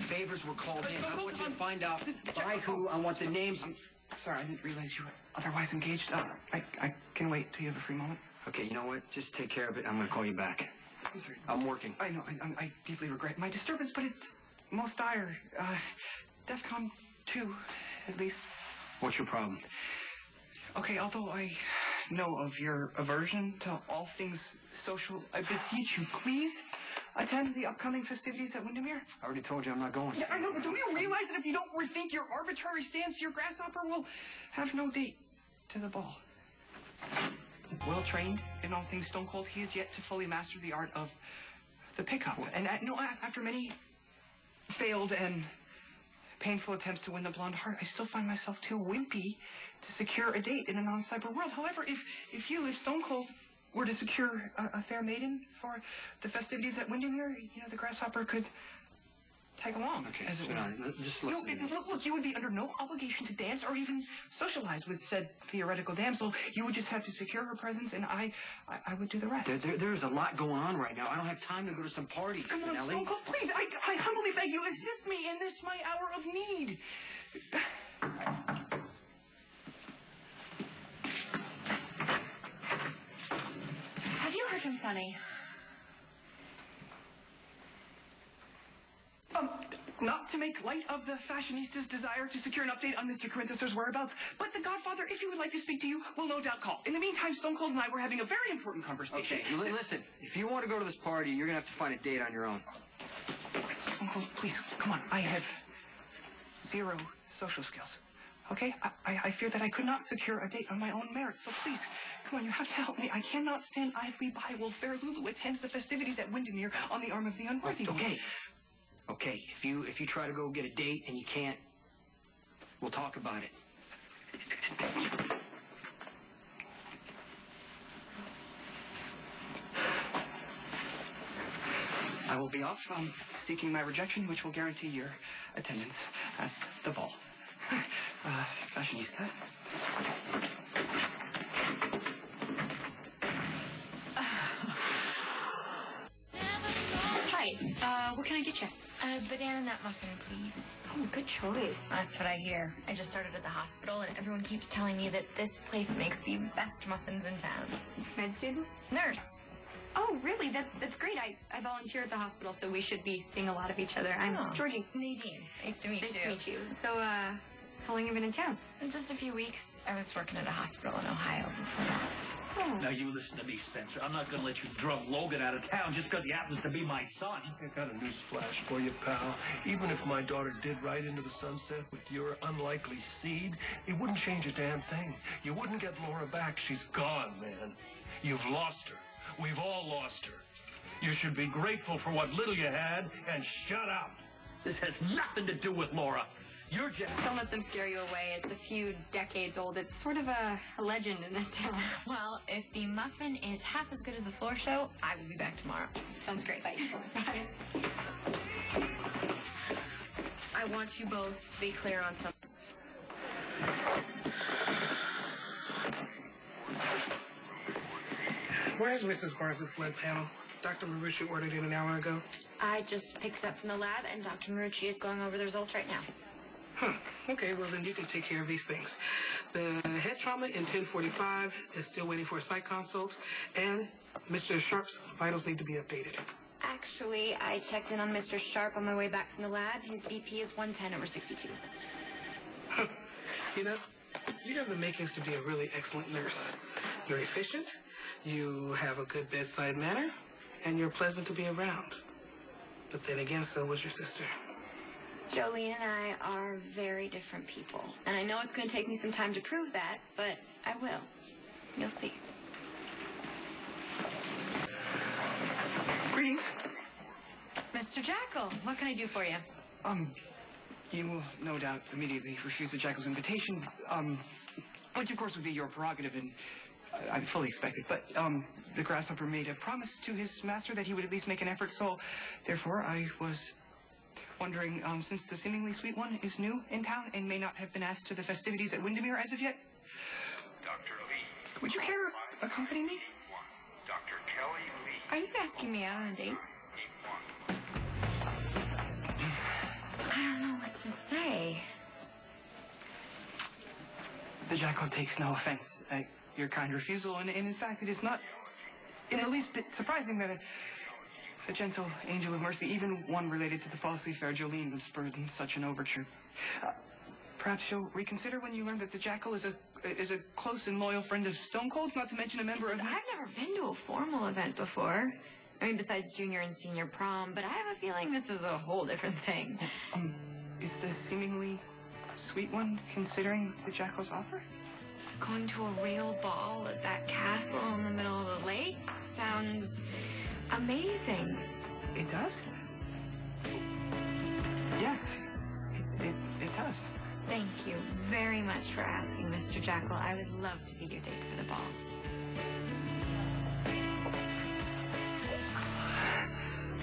Favors were called in. I want you to find out by who. I want the names. I'm sorry, I didn't realize you were otherwise engaged. I can wait till you have a free moment. Okay, you know what? Just take care of it. I'm going to call you back. I'm sorry. I'm working. I know. I deeply regret my disturbance, but it's most dire. DEFCON 2, at least. What's your problem? Okay, although I know of your aversion to all things social, I beseech you, please attend the upcoming festivities at Windermere. I already told you I'm not going. Yeah, I know, but do you realize that if you don't rethink your arbitrary stance, your grasshopper will have no date to the ball? Well trained in all things Stone Cold, he is yet to fully master the art of the pickup. And after many failed and painful attempts to win the blonde heart, I still find myself too wimpy to secure a date in a non-cyber world. However, if Stone Cold were to secure a fair maiden for the festivities at Windermere, the grasshopper could tag along. Okay, as it were. Just listen. Look, you would be under no obligation to dance or even socialize with said theoretical damsel. You would just have to secure her presence, and I would do the rest. There's a lot going on right now. I don't have time to go to some party. Come on, Spinelli. Stone Cold, please. I humbly beg you, assist me in this my hour of need. Have you heard from Sonny? Not to make light of the fashionista's desire to secure an update on Mr. Corinthus's whereabouts, but the Godfather, if he would like to speak to you, will no doubt call. In the meantime, Stone Cold and I were having a very important conversation. Okay, listen. If you want to go to this party, you're going to have to find a date on your own. Stone Cold, please, come on. I have zero social skills. Okay? I fear that I could not secure a date on my own merits, so please, come on, you have to help me. I cannot stand idly by while fair Lulu attends the festivities at Windermere on the arm of the unworthy. Okay, if you try to go get a date and you can't, we'll talk about it. I will be off seeking my rejection, which will guarantee your attendance at the ball. Fashionista. Hi, what can I get you? Banana nut muffin, please. Oh, good choice. That's what I hear. I just started at the hospital, and everyone keeps telling me that this place makes the best muffins in town. Med student? Nurse. Oh, really? That's great. I volunteer at the hospital, so we should be seeing a lot of each other. I'm Georgie. Nadine. Nice to meet you. Nice to meet you. So, how long have you been in town? Just a few weeks. I was working at a hospital in Ohio before that. Oh. Now, you listen to me, Spencer. I'm not going to let you drum Logan out of town just because he happens to be my son. I got a news flash for you, pal. Even if my daughter did ride into the sunset with your unlikely seed, it wouldn't change a damn thing. You wouldn't get Laura back. She's gone, man. You've lost her. We've all lost her. You should be grateful for what little you had and shut up. This has nothing to do with Laura. You're just... Don't let them scare you away. It's a few decades old. It's sort of a legend in this town. Well, if the muffin is half as good as the floor show, I will be back tomorrow. Sounds great. Bye. Bye. I want you both to be clear on something. Where's Mrs. Barnes' blood panel? Dr. Marucci ordered it an hour ago. I just picked it up from the lab, and Dr. Marucci is going over the results right now. Huh. Okay, well, then you can take care of these things. The head trauma in 1045 is still waiting for a psych consult, and Mr. Sharp's vitals need to be updated. Actually, I checked in on Mr. Sharp on my way back from the lab. His BP is 110/62. Huh. You know, you have the makings to be a really excellent nurse. You're efficient, you have a good bedside manner, and you're pleasant to be around. But then again, so was your sister. Jolene and I are very different people. And I know it's going to take me some time to prove that, but I will. You'll see. Greetings. Mr. Jackal, what can I do for you? You will no doubt immediately refuse the Jackal's invitation, which of course would be your prerogative, and I fully expect it. But, the grasshopper made a promise to his master that he would at least make an effort, so therefore I was wondering, since the seemingly sweet one is new in town and may not have been asked to the festivities at Windermere as of yet, Dr. Lee. would you care to accompany me? Dr. Kelly Lee. Are you asking me out on a date? The Jackal takes no offense at your kind refusal, and in fact, it is not in the least bit surprising that a gentle angel of mercy, even one related to the falsely fair Jolene, would spur such an overture. Perhaps you'll reconsider when you learn that the Jackal is a close and loyal friend of Stone Cold's, not to mention a member of... I've never been to a formal event before. I mean, besides junior and senior prom, but I have a feeling this is a whole different thing. Is the seemingly sweet one considering the Jackal's offer? Going to a real ball at that castle in the middle of the lake sounds amazing. It does? Yes, it does. Thank you very much for asking, Mr. Jackal. I would love to be your date for the ball.